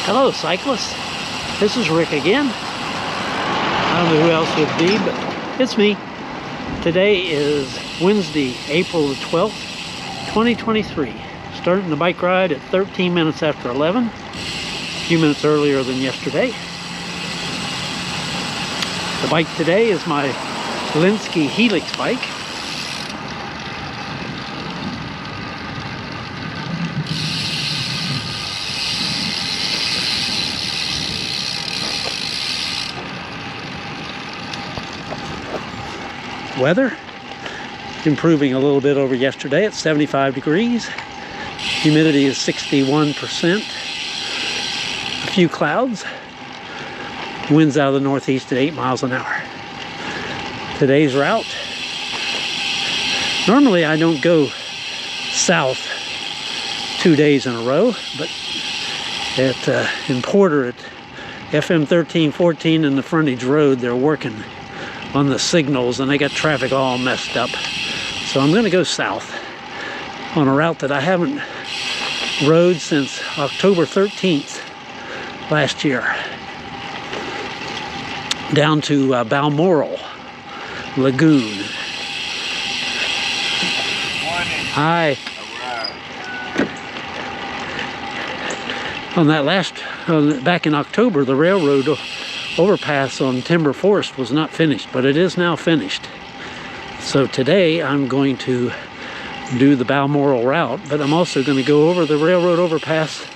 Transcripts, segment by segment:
Hello cyclists, this is Rick again. I don't know who else would be, but it's me. Today is Wednesday, April the 12th, 2023. Starting the bike ride at 13 minutes after 11, a few minutes earlier than yesterday. The bike today is my Linsky Helix bike. Weather improving a little bit over yesterday at 75 degrees. Humidity is 61%. A few clouds. Winds out of the northeast at 8 miles an hour. Today's route. Normally I don't go south 2 days in a row, but in Porter at FM 1314 and the frontage road, they're working on the signals and they got traffic all messed up. So I'm going to go south on a route that I haven't rode since October 13th last year. Down to Balmoral Lagoon. Hi. On that back in October, the railroad overpass on Timber Forest was not finished, but it is now finished. So today I'm going to do the Balmoral route, but I'm also going to go over the railroad overpass.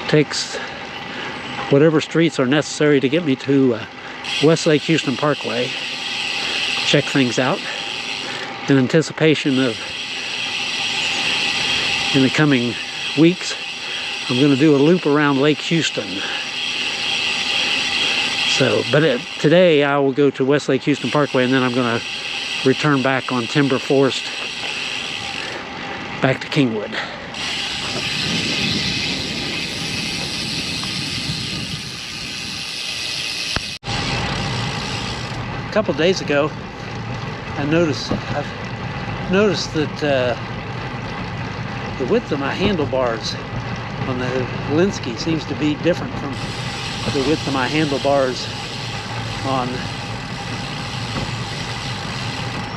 Takes whatever streets are necessary to get me to West Lake Houston Parkway. Check things out in anticipation of, in the coming weeks, I'm going to do a loop around Lake Houston. So, but today I will go to West Lake Houston Parkway and then I'm going to return back on Timber Forest back to Kingwood. A couple days ago, I've noticed that the width of my handlebars on the Linsky seems to be different from the width of my handlebars on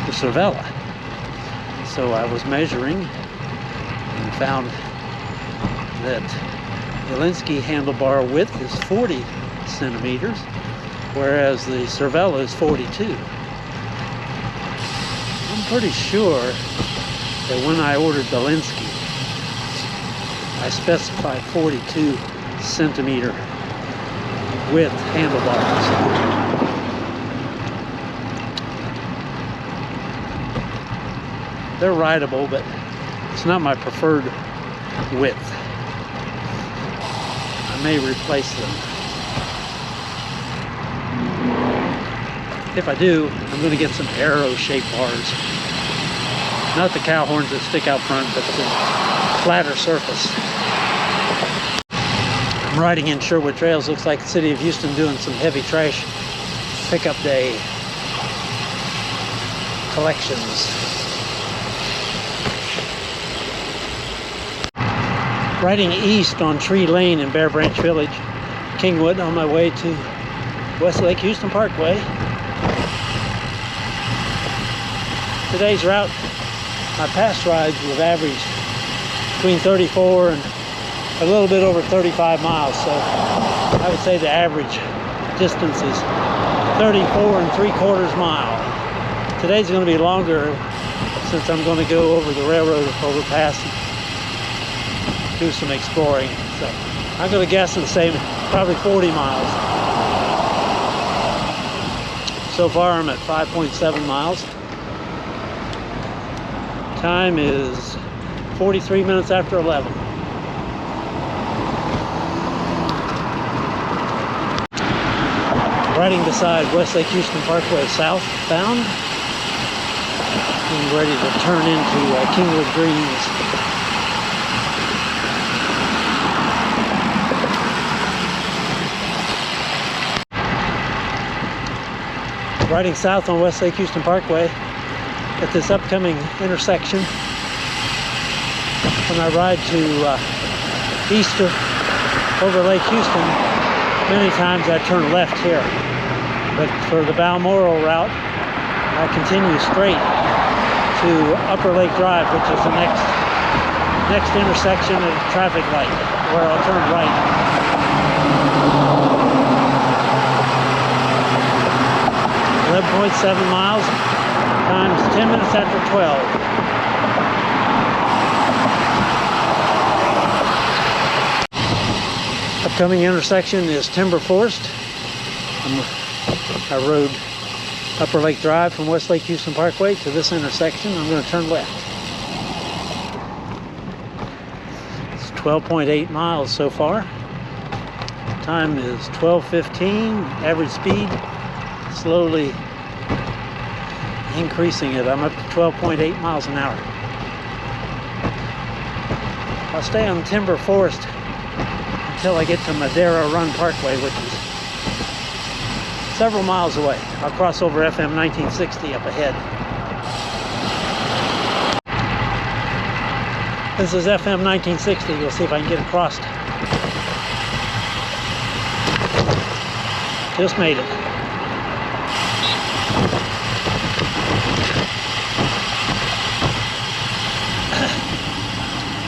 the Cervella. So I was measuring and found that the Linsky handlebar width is 40 centimeters, whereas the Cervella is 42. I'm pretty sure that when I ordered the Linsky, I specified 42 centimeter width handlebars. They're rideable, but it's not my preferred width. I may replace them. If I do, I'm going to get some arrow-shaped bars. Not the cow horns that stick out front, but the flatter surface. I'm riding in Sherwood Trails. Looks like the city of Houston doing some heavy trash pickup day collections. Riding east on Tree Lane in Bear Branch Village, Kingwood, on my way to West Lake Houston Parkway. Today's route, my past rides have averaged between 34 and a little bit over 35 miles, so I would say the average distance is 34 3/4 mile. Today's going to be longer since I'm going to go over the railroad overpass and do some exploring. So I'm going to guess and say probably 40 miles. So far I'm at 5.7 miles. Time is 43 minutes after 11. Riding beside West Lake Houston Parkway southbound. Getting ready to turn into Kingwood Greens. riding south on West Lake Houston Parkway at this upcoming intersection. When I ride to Easter over Lake Houston, many times I turn left here. But for the Balmoral route, I continue straight to Upper Lake Drive, which is the next intersection of the traffic light, where I'll turn right. 11.7 miles times 10 minutes after 12. Upcoming intersection is Timber Forest. I rode Upper Lake Drive from West Lake Houston Parkway to this intersection. I'm going to turn left. It's 12.8 miles so far. Time is 12:15. Average speed slowly increasing it. I'm up to 12.8 miles an hour. I'll stay on Timber Forest until I get to Madera Run Parkway, which is several miles away. I'll cross over FM 1960 up ahead. This is FM 1960. We'll see if I can get across. Just made it.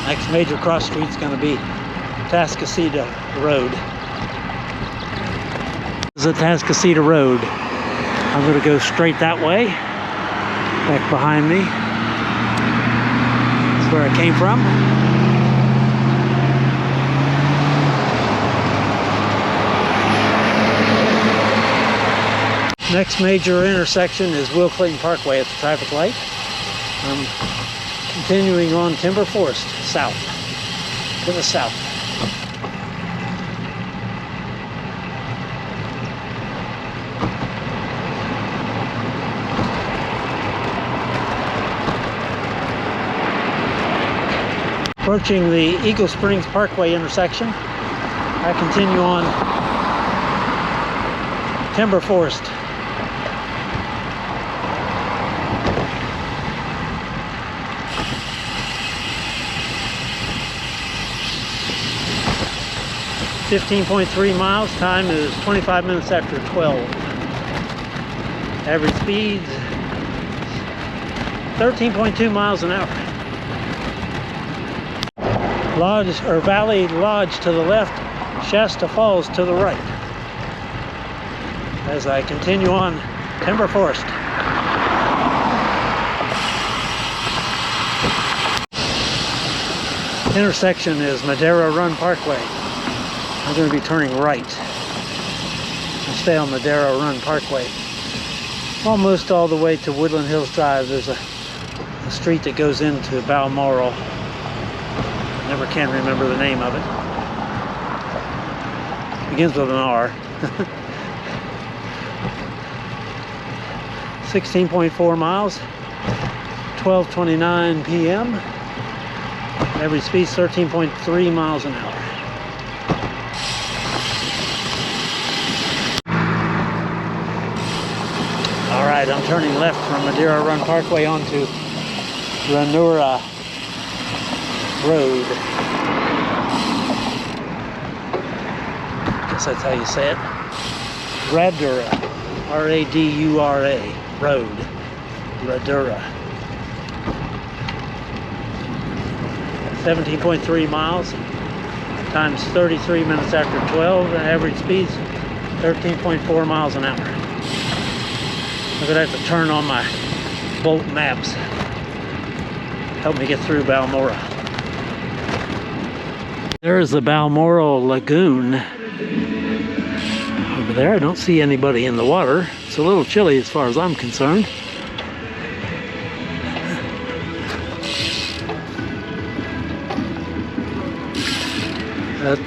Next major cross street is going to be Atascocita Road. This is Atascocita Road. I'm going to go straight that way. Back behind me. That's where I came from. Next major intersection is Will Clayton Parkway at the traffic light. I'm continuing on Timber Forest, south, to the south. Approaching the Eagle Springs Parkway intersection, I continue on Timber Forest. .3 miles. Time is 25 minutes after 12. Average speed 13.2 miles an hour. Lodge or Valley Lodge to the left, Shasta Falls to the right. As I continue on Timber Forest. Intersection is Madera Run Parkway. I'm going to be turning right and stay on Madera Run Parkway. Almost all the way to Woodland Hills Drive. There's a street that goes into Balmoral. Never can remember the name of it. Begins with an R. 16.4 miles, 12:29 p.m. Average speed 13.3 miles an hour. Alright, I'm turning left from Madera Run Parkway onto Ranura Road. I guess that's how you say it. Radura. R-A-D-U-R-A. Road. Radura. 17.3 miles. Times 33 minutes after 12. And average speeds 13.4 miles an hour. I'm going to have to turn on my Bolt maps. Help me get through Balmoral. There's the Balmoral Lagoon. Over there, I don't see anybody in the water. It's a little chilly as far as I'm concerned. But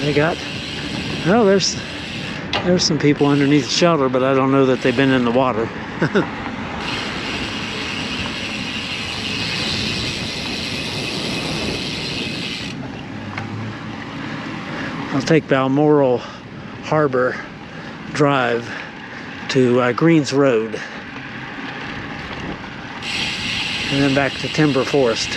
they got, well, there's some people underneath the shelter, but I don't know that they've been in the water. I'll take Balmoral Harbor Drive to Greens Road, and then back to Timber Forest.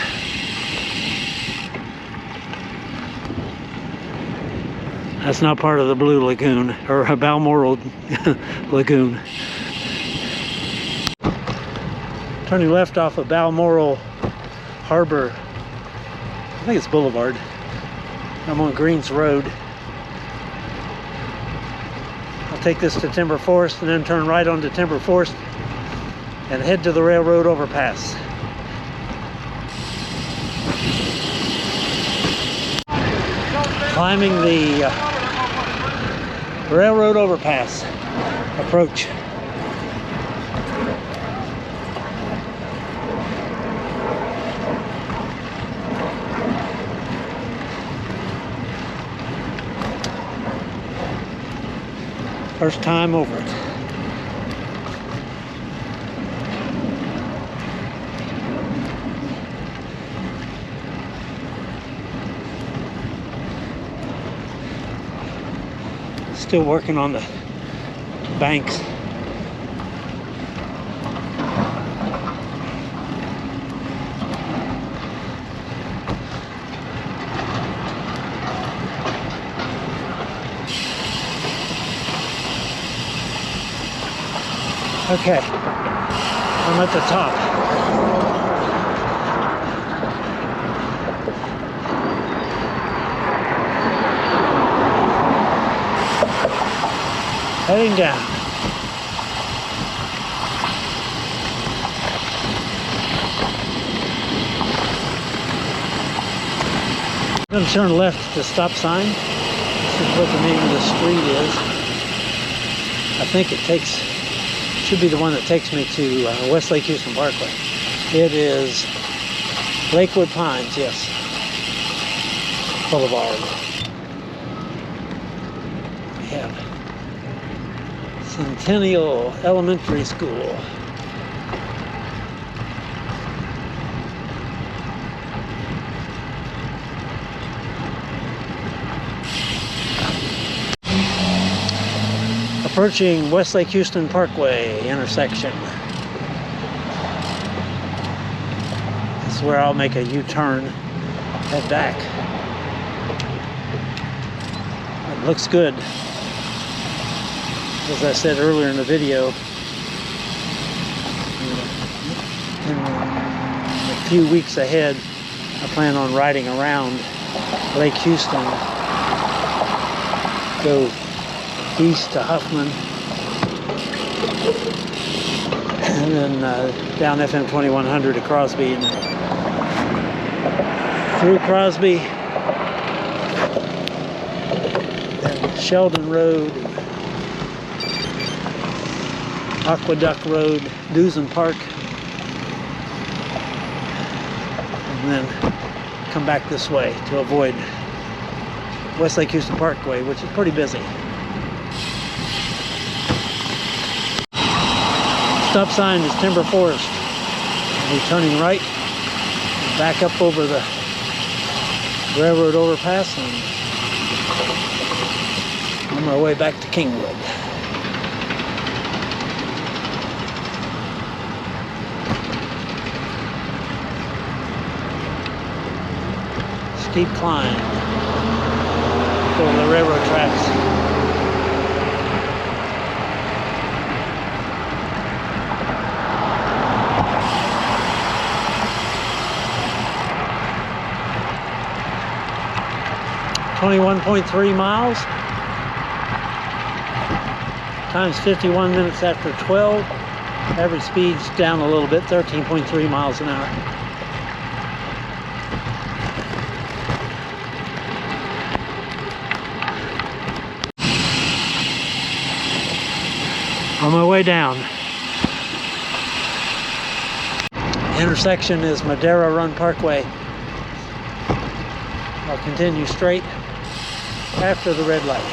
That's not part of the Blue Lagoon, or Balmoral Lagoon. Turning left off of Balmoral Harbor, I think it's Boulevard. I'm on Greens Road. I'll take this to Timber Forest and then turn right onto Timber Forest and head to the railroad overpass. Climbing the railroad overpass approach. First time over it. Still working on the banks. Okay, I'm at the top. Heading down. I'm going to turn left at the stop sign. This is what the name of the street is. I think it should be the one that takes me to West Lake Houston Parkway. It is Lakewood Pines, yes. Boulevard. We have Centennial Elementary School. Approaching West Lake Houston Parkway intersection. This is where I'll make a U-turn, head back. It looks good. As I said earlier in the video, in a few weeks ahead, I plan on riding around Lake Houston, go east to Huffman, and then down FM 2100 to Crosby, and through Crosby, then Sheldon Road, Aqueduct Road, Doosan Park, and then come back this way to avoid West Lake Houston Parkway, which is pretty busy. Stop sign is Timber Forest. I'll be turning right, back up over the railroad overpass, and on my way back to Kingwood. Steep climb over the railroad tracks. .3 miles, time's 51 minutes after 12, average speed's down a little bit, 13.3 miles an hour. On my way down. Intersection is Madera Run Parkway. I'll continue straight after the red light.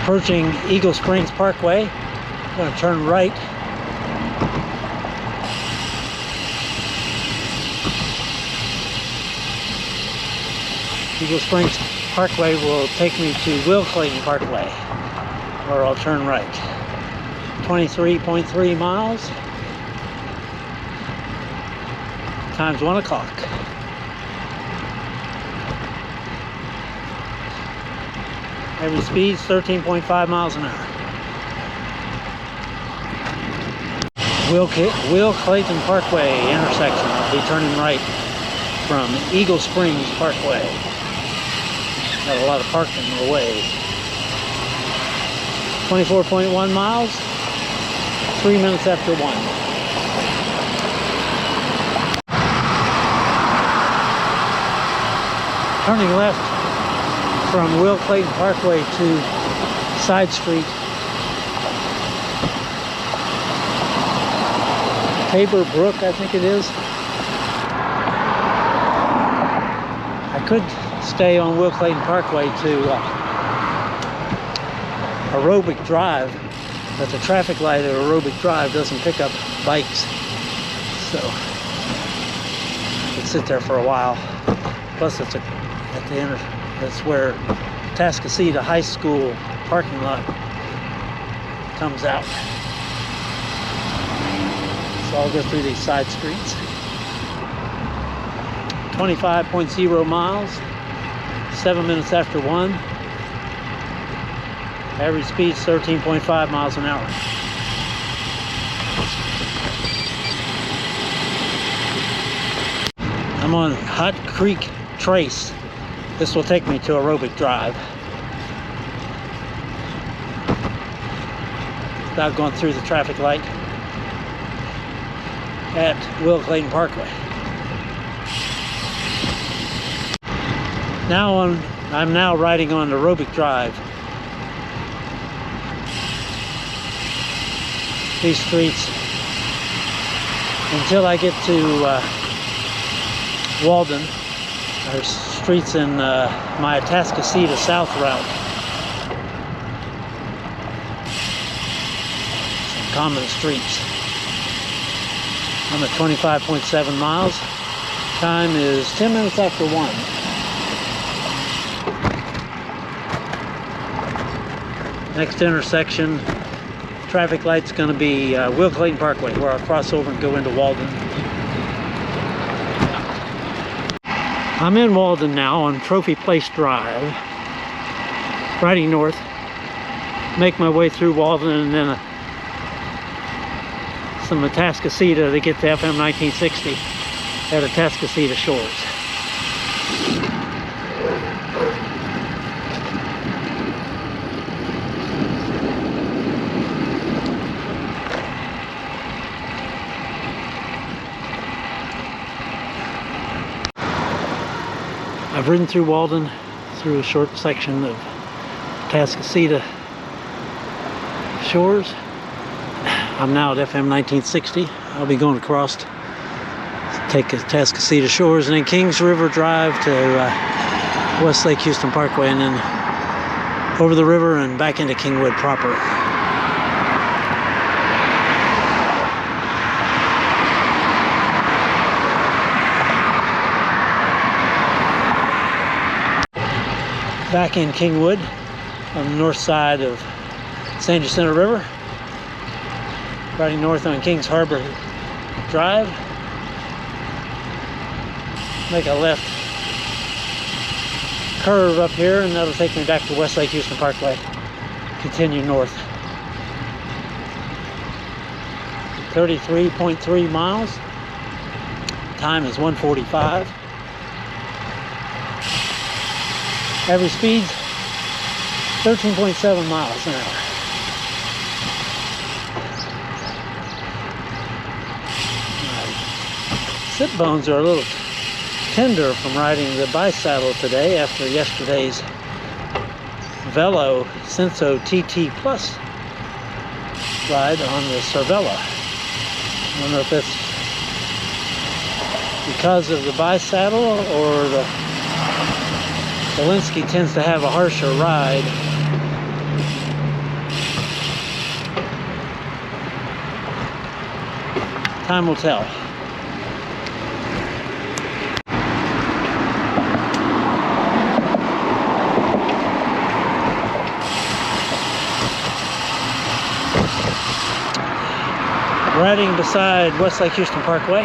Approaching Eagle Springs Parkway, I'm going to turn right. You Eagle Springs Parkway will take me to Will Clayton Parkway, where I'll turn right. 23.3 miles, time's 1 o'clock. Average speed's 13.5 miles an hour. Will Clayton Parkway intersection. I'll be turning right from Eagle Springs Parkway. Got a lot of parking in the way. 24.1 miles, 3 minutes after 1. Turning left from Will Clayton Parkway to Side Street. Tabor Brook, I think it is. I could stay on Will Clayton Parkway to Aerobic Drive, but the traffic light at Aerobic Drive doesn't pick up bikes, so I could sit there for a while. Plus, it's at the end. That's where Atascocita High School parking lot comes out. So I'll go through these side streets. 25.0 miles, 7 minutes after 1. Average speed is 13.5 miles an hour. I'm on Hot Creek Trace. This will take me to Aerobic Drive. Without going through the traffic light at Will Clayton Parkway. I'm now riding on Aerobic Drive. These streets, until I get to Walden, are streets in my Atascocita South route. Some common streets. I'm at 25.7 miles. Time is 10 minutes after 1. Next intersection, traffic light's going to be Will Clayton Parkway, where I'll cross over and go into Walden. I'm in Walden now on Trophy Place Drive, riding north. Make my way through Walden and then some Atascocita to get to FM 1960 at Atascocita Shores. I've ridden through Walden, through a short section of Atascocita Shores. I'm now at FM 1960. I'll be going across to take Atascocita Shores and then Kings River Drive to West Lake Houston Parkway and then over the river and back into Kingwood proper. Back in Kingwood on the north side of San Jacinto River. Riding north on Kings Harbor Drive. Make a left curve up here and that'll take me back to West Lake Houston Parkway. Continue north. 33.3 miles. Time is 1:45. Average speed 13.7 miles an hour. Sit bones are a little tender from riding the bisaddle today after yesterday's Velo Senso TT Plus ride on the Cervelo. I don't know if that's because of the bisaddle or the Walensky tends to have a harsher ride. Time will tell. riding beside West Lake Houston Parkway.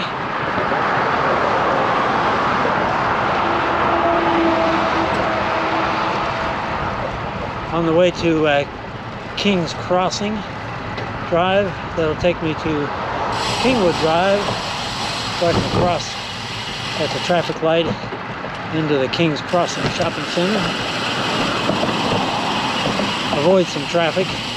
On the way to King's Crossing Drive. That'll take me to Kingwood Drive so I can cross at the traffic light into the King's Crossing Shopping Center. Avoid some traffic.